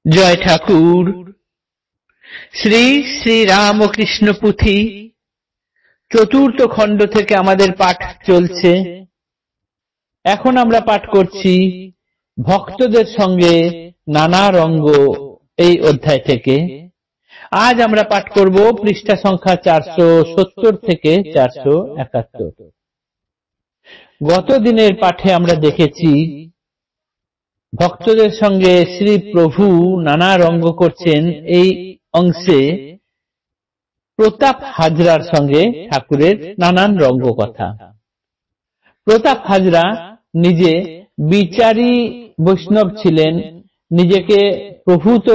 জয় ঠাকুর। শ্রী শ্রী রামকৃষ্ণ পুঁথি চতুর্থ খণ্ড থেকে আমাদের পাঠ চলছে। এখন আমরা পাঠ করছি ভক্তদের সঙ্গে নানা রঙ্গ এই অধ্যায় থেকে। আজ আমরা পাঠ করব পৃষ্ঠা সংখ্যা 470 থেকে 471। গত দিনের পাঠে আমরা দেখেছি ভক্তদের সঙ্গে শ্রী প্রভু নানা রঙ্গ করছেন। এই অংশে প্রতাপ হাজরার সঙ্গে ঠাকুরের নানান রঙ্গ কথা। প্রতাপ হাজরা নিজে বিচারী বৈষ্ণব ছিলেন, নিজেকে প্রভূত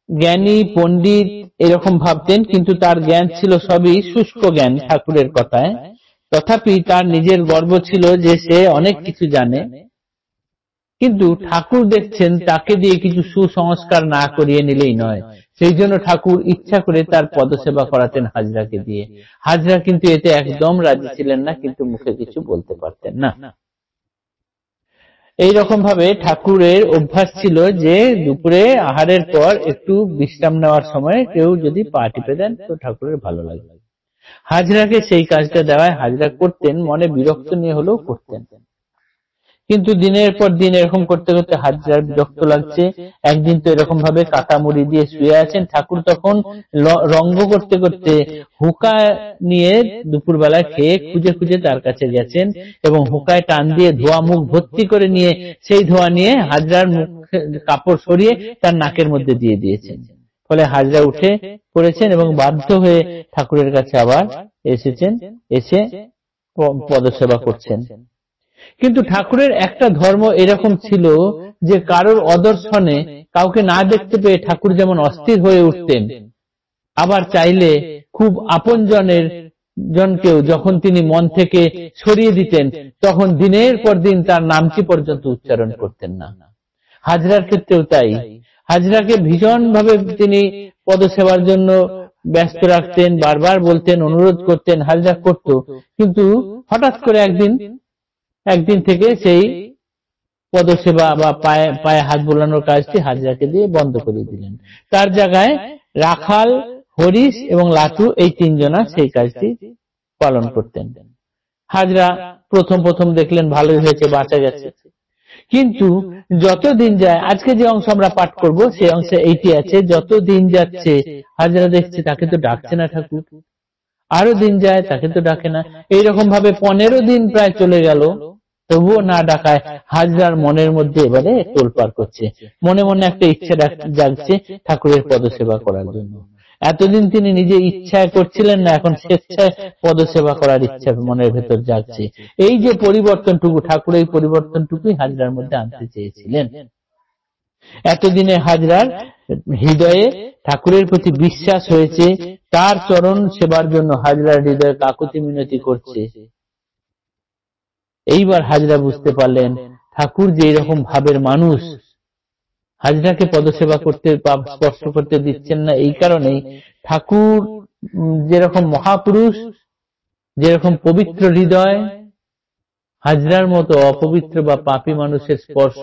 জ্ঞানী পণ্ডিত এরকম ভাবতেন, কিন্তু তার জ্ঞান ছিল সবই শুষ্ক জ্ঞান ঠাকুরের কথায়। তথাপি তার নিজের গর্ব ছিল যে সে অনেক কিছু জানে। কিন্তু ঠাকুর দেখছেন তাকে দিয়ে কিছু সুসংস্কার না করিয়ে নিলেই নয়, সেই জন্য ঠাকুর ইচ্ছা করে তার পদসেবা করাতেন হাজরাকে দিয়ে। হাজরা কিন্তু এতে একদম রাজি ছিলেন না, কিন্তু মুখে কিছু বলতে পারতেন না। এইরকম ভাবে ঠাকুরের অভ্যাস ছিল যে দুপুরে আহারের পর একটু বিশ্রাম নেওয়ার সময় কেউ যদি পা টিপে দেন তো ঠাকুরের ভালো লাগে। হাজরাকে সেই কাজটা দেওয়ায় হাজরা করতেন, মনে বিরক্ত নিয়ে হলেও করতেন। কিন্তু দিনের পর দিন এরকম করতে করতে হাজরার বিরক্ত লাগছে। একদিন তো এরকম ভাবে কাটা মুড়ি দিয়ে শুয়ে আছেন ঠাকুর, তখন রঙ্গ করতে করতে হুকা নিয়ে দুপুর বেলায় খেয়ে খুঁজে খুঁজে তার কাছে গেছেন এবং হুকায় টান দিয়ে ধোয়া মুখ ভর্তি করে নিয়ে সেই ধোয়া নিয়ে হাজরার মুখ কাপড় সরিয়ে তার নাকের মধ্যে দিয়ে দিয়েছেন। ফলে হাজরা উঠে পড়েছেন এবং বাধ্য হয়ে ঠাকুরের কাছে আবার এসেছেন, এসে পদসেবা করছেন। কিন্তু ঠাকুরের একটা ধর্ম এরকম ছিল যে কারোর অদর্শনে কাউকে না দেখতে পেয়ে ঠাকুর যেমন অস্থির হয়ে উঠতেন, আবার চাইলে খুব আপন জনকেও যখন তিনি মন থেকে সরিয়ে দিতেন তখন দিনের পর দিন তার নামটি পর্যন্ত উচ্চারণ করতেন না। হাজরার ক্ষেত্রেও তাই। হাজরাকে ভীষণ ভাবে তিনি পদসেবার জন্য ব্যস্ত রাখতেন, বারবার বলতেন, অনুরোধ করতেন, হাজরা করত। কিন্তু হঠাৎ করে একদিন থেকে সেই পদসেবা বা পায়ে হাত বোলানোর কাজটি হাজরাকে দিয়ে বন্ধ করে দিলেন। তার জায়গায় রাখাল, হরিশ এবং লাটু এই তিনজনা সেই কাজটি পালন করতেন। হাজরা প্রথম দেখলেন ভালোই হয়েছে, বাঁচা গেছে। কিন্তু যত দিন যায়, আজকে যে অংশ আমরা পাঠ করব সেই অংশে এইটি আছে, যত দিন যাচ্ছে হাজরা দেখছে তাকে তো ডাকছে না ঠাকুর, আরো দিন যায় তাকে তো ডাকে না। এইরকম ভাবে 15 দিন প্রায় চলে গেল, তবুও না ডাকায় হাজরার মনের মধ্যে এবারে তোলপাড় করছে। মনে মনে একটা ইচ্ছা জাগছে ঠাকুরের পদসেবা করার জন্য। এতদিন তিনি নিজে ইচ্ছায় করছিলেন না, এখন স্বেচ্ছায় পদসেবা করার ইচ্ছা মনের ভেতর জাগছে। এই যে পরিবর্তনটুকু ঠাকুর এই পরিবর্তনটুকুই হাজরার মধ্যে আনতে চেয়েছিলেন। এতদিনে হাজরার হৃদয়ে ঠাকুরের প্রতি বিশ্বাস হয়েছে, তার চরণ সেবার জন্য হাজরার হৃদয়ে কাকুতি মিনতি করছে। এইবার হাজরা বুঝতে পারলেন ঠাকুর যে এরকম ভাবের মানুষ, হাজরাকে পদসেবা করতে স্পর্শ করতে দিচ্ছেন না এই কারণেই ঠাকুর যেরকম মহাপুরুষ, যেরকম পবিত্র হৃদয়, হাজরার মতো অপবিত্র বা পাপী মানুষের স্পর্শ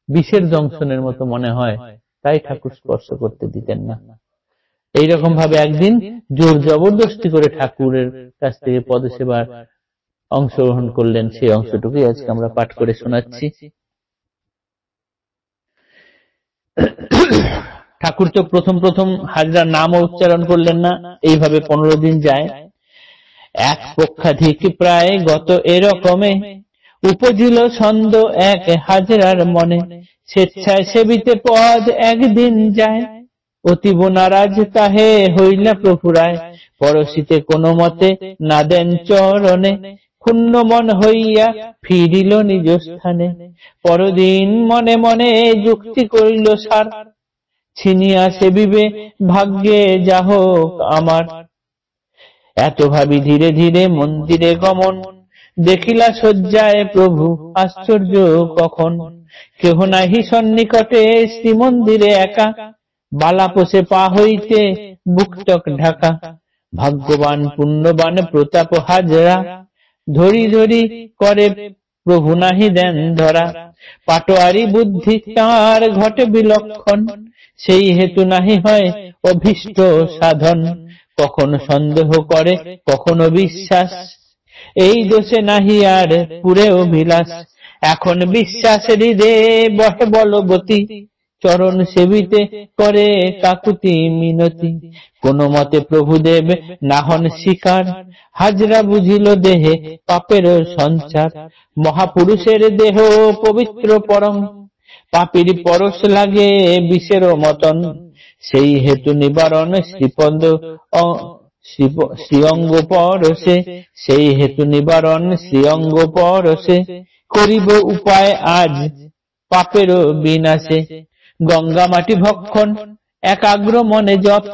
বিষের দংশনের মতো মনে হয়, তাই ঠাকুর স্পর্শ করতে দিতেন না। এইরকম ভাবে একদিন জোর জবরদস্তি করে ঠাকুরের কাছ থেকে পদসেবার অংশগ্রহণ করলেন। সেই অংশটুকুই আজকে আমরা পাঠ করে শোনাচ্ছি। ঠাকুর তো প্রথম হাজরার নামও উচ্চারণ করলেন না। এইভাবে 15 দিন যায়। এক পক্ষাধিক প্রায় গত এরকমে উপজিল ছন্দ এক হাজরার মনে, স্বেচ্ছায় সেবিতে পদ একদিন যায়, অতীব নারাজ তাহে হইলা প্রভুরায়, পরশিতে কোনো মতে না দেন চরণে, ক্ষুণ্ণ মন হইয়া ফিরিল নিজ স্থানে, পরদিন মনে মনে যুক্তি করিল সার, ছিনিয়া সেবিবে ভাগ্যে যা হোক আমার। এত ভাবি ধীরে ধীরে মন্দিরে গমন, দেখিলা শয্যায় প্রভু আশ্চর্য কখন, কেহ নাহি সন্নিকটে শ্রীমন্দিরে একা, বালা পোষে পা হইতে বুকটক ঢাকা, ভাগ্যবান পুণ্যবান প্রতাপ হাজরা, ধরি ধরি করে প্রভু নাহি দেন ধরা। পাটোয়ারি বুদ্ধি তার ঘটে বিলক্ষণ, সেই হেতু নাহি হয় অভীষ্ট সাধন। কখনো সন্দেহ করে কখনো বিশ্বাস, এই দোষে নাহি আর পুরে অভিলাষ। এখন বিশ্বাস হৃদে বহে বলবতী, চরণ সেবিতে করে কাকুতি মিনতি। কোন মতে প্রভুদেব না হন শিকার, হাজরা বুঝিল দেহে পাপের সঞ্চার। মহাপুরুষের দেহ পবিত্র পরম, পাপীর পরশ লাগে বিষের মতন। সেই হেতু নিবারণ শ্রীপদ শ্রীঅঙ্গ পরশে, সেই হেতু নিবারণ শ্রীঅঙ্গ পরশে। করিব উপায় আজ পাপের বিনাশে, গঙ্গা মাটি ভক্ষণ একাগ্র মনে জপ।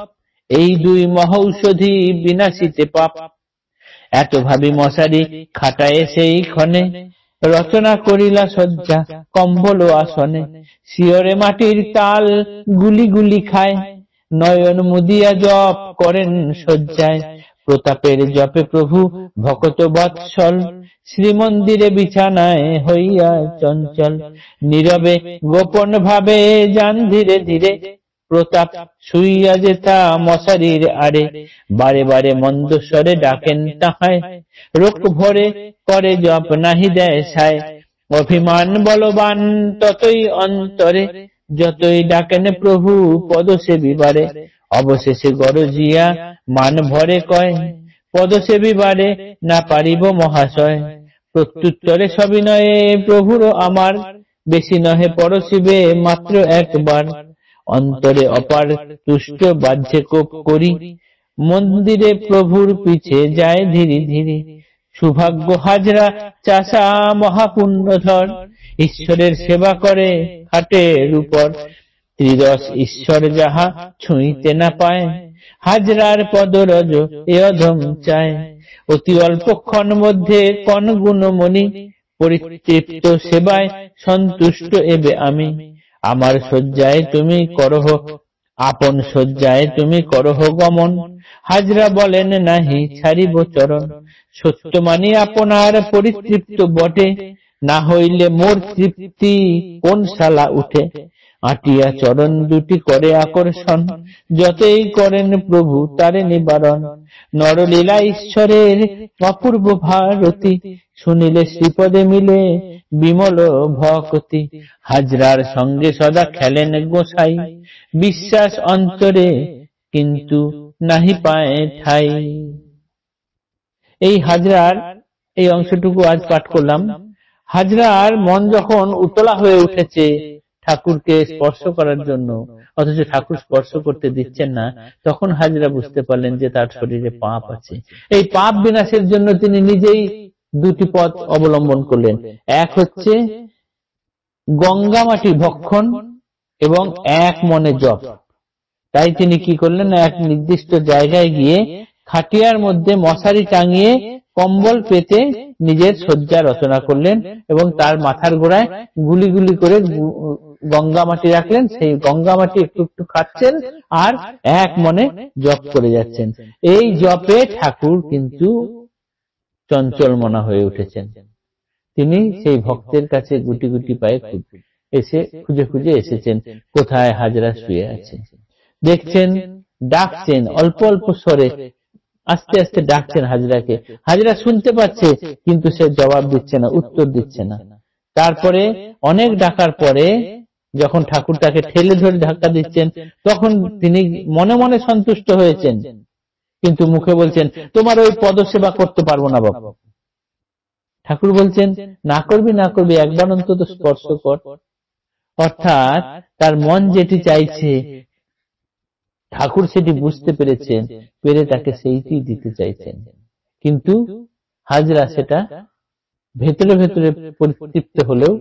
এই দুই মহৌষধি বিনাশিতে পাপ। এত ভাবি মশারি খাটায় সেই ক্ষণে, রচনা করিলা শয্যা কম্বল আসনে। শিয়রে মাটির তাল গুলি গুলি খায়, নয়ন মুদিয়া জপ করেন শয্যায়। প্রতাপের জপে প্রভু ভকত বৎসল, শ্রীমন্দিরে বিছানায় হইয়া চঞ্চল। নীরবে গোপন ভাবে যান ধীরে ধীরে, প্রতাপ শুইয়া যেতা মশারির আড়ে। বারে বারে মন্দস্বরে ডাকেন তাহায়, রোগ ভরে করে জপ নাহি দেয় সায়। অভিমান বলবান ততই অন্তরে, যতই ডাকেন প্রভু পদ সেবিবারে। অবশেষে গরজিয়া মান ভরে কয়, পদ সেবিবারে না পারিব মহাশয়। প্রত্যুত্তরে সবিনয়ে প্রভুর আমার, বেশি নহে পরশিবে মাত্র একবার। অন্তরে অপার তুষ্ট বাহ্যে কোপ করি, মন্দিরে প্রভুর পিছে যায় ধীরে ধীরে। সুভাগ্য হাজরা চাষা মহাপুণ্যধর, ঈশ্বরের সেবা করে খাটের উপর। ত্রিদশ ঈশ্বর যাহা ছুঁইতে না পায়, হাজরার পদরজ এ অধম চায়। অতি অল্পক্ষণ মধ্যে কন গুণমণি, পরিতৃপ্ত সেবায় সন্তুষ্ট এবে আমি। আমার শয্যায় তুমি করহ আপন শয্যায় তুমি করহ গমন, হাজরা বলেন নাহি ছাড়িব চরণ। সত্য মানি আপনার পরিতৃপ্ত বটে, না হইলে মোর তৃপ্তি কোন শালা উঠে। আটিয়া চরণ দুটি করে আকর্ষণ, যতই করেন প্রভু তারে নিবারণ। নরলীলা ঈশ্বরের অপূর্ব ভারতী, শুনিলে শ্রীপদে মিলে বিমল ভকতি। হাজরার সঙ্গে সদা খেলেন গোসাই, বিশ্বাস অন্তরে কিন্তু নাহি পায় ঠাই। এই হাজরার এই অংশটুকু আজ পাঠ করলাম। হাজরার মন যখন উতলা হয়ে উঠেছে ঠাকুরকে স্পর্শ করার জন্য, অথচ ঠাকুর স্পর্শ করতে দিচ্ছেন না, তখন হাজরা বুঝতে পারলেন যে তার শরীরে পাপ আছে। এই পাপ বিনাশের জন্য তিনি নিজেই দুটি পথ অবলম্বন করলেন। এক হচ্ছে গঙ্গা মাটি ভক্ষণ এবং এক মনে জপ। তাই তিনি কি করলেন, এক নির্দিষ্ট জায়গায় গিয়ে খাটিয়ার মধ্যে মশারি টাঙিয়ে কম্বল পেতে নিজের শয্যা রচনা করলেন এবং তার মাথার গোড়ায় গুলি গুলি করে গঙ্গা মাটি রাখলেন। সেই গঙ্গা মাটি একটু একটু খাচ্ছেন আর এক মনে জপ করে যাচ্ছেন। এই জপে ঠাকুর কিন্তু চঞ্চল মনা হয়ে উঠেছেন। তিনি সেই ভক্তের কাছে গুটি গুটি পায়ে এসে খুঁজে খুঁজে এসেছেন কোথায় হাজরা শুয়ে আছে। দেখছেন, ডাকছেন অল্প অল্প স্বরে, আস্তে আস্তে ডাকছেন হাজরাকে। হাজরা শুনতে পাচ্ছে কিন্তু সে জবাব দিচ্ছে না, উত্তর দিচ্ছে না। তারপরে অনেক ডাকার পরে যখন ঠাকুর তাকে ঠেলে ধরে ধাক্কা দিচ্ছেন, তখন তিনি মনে মনে সন্তুষ্ট হয়েছেন, কিন্তু মুখে বলছেন তোমার ওই পদসেবা করতে পারবো না বাবা। ঠাকুর বলছেন না করবি না করবি, একবার অন্তত স্পর্শ কর। অর্থাৎ তার মন যেটি চাইছে ঠাকুর সেটি বুঝতে পেরেছেন, পেরে তাকে সেইটি দিতে চাইছেন। কিন্তু হাজরা সেটা ভেতরে ভেতরে পরিতৃপ্ত হলেও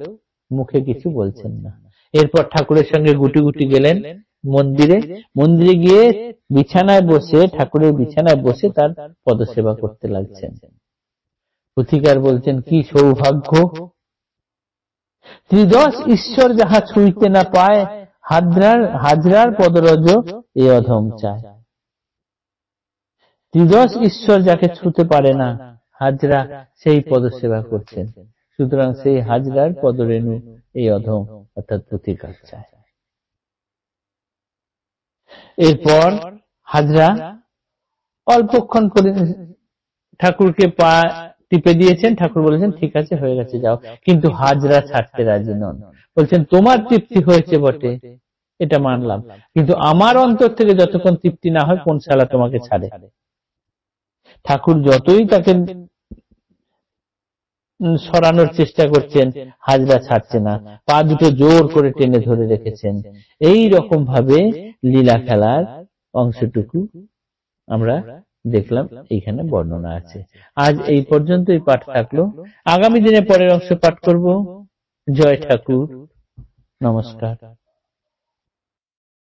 মুখে কিছু বলছেন না। এরপর ঠাকুরের সঙ্গে গুটি গুটি গেলেন মন্দিরে। মন্দিরে গিয়ে বিছানায় বসে, ঠাকুরের বিছানায় বসে তার পদসেবা করতে লাগছেন। পুথিকার বলছেন কি সৌভাগ্য, ত্রিদশ ঈশ্বর যাহা ছুঁইতে না পায়, হাজরার পদরজ এ অধম চায়। ত্রিদশ ঈশ্বর যাকে ছুঁতে পারে না, হাজরা সেই পদসেবা করছেন। সুতরাং সেই হাজরার পদরেণু এই অধম অর্থাৎ প্রতিকার চায়। এরপর হাজরা অল্পক্ষণ করে ঠাকুরকে পা টিপে দিয়েছেন, ঠাকুর বলেছেন ঠিক আছে হয়ে গেছে যাও, কিন্তু হাজরা ছাড়তে রাজি নন। বলছেন তোমার তৃপ্তি হয়েছে বটে, এটা মানলাম, কিন্তু আমার অন্তর থেকে যতক্ষণ তৃপ্তি না হয় কোন শালা তোমাকে ছাড়ে। ঠাকুর যতই তাকে সরানোর চেষ্টা করছেন, হাজরা ছাড়ছে না, পা দুটো জোর করে টেনে ধরে রেখেছেন। এই রকম ভাবে লীলা খেলার অংশটুকু আমরা দেখলাম, এইখানে বর্ণনা আছে। আজ এই পর্যন্তই পাঠ থাকলো, আগামী দিনে পরের অংশ পাঠ করব। জয় ঠাকুর, নমস্কার।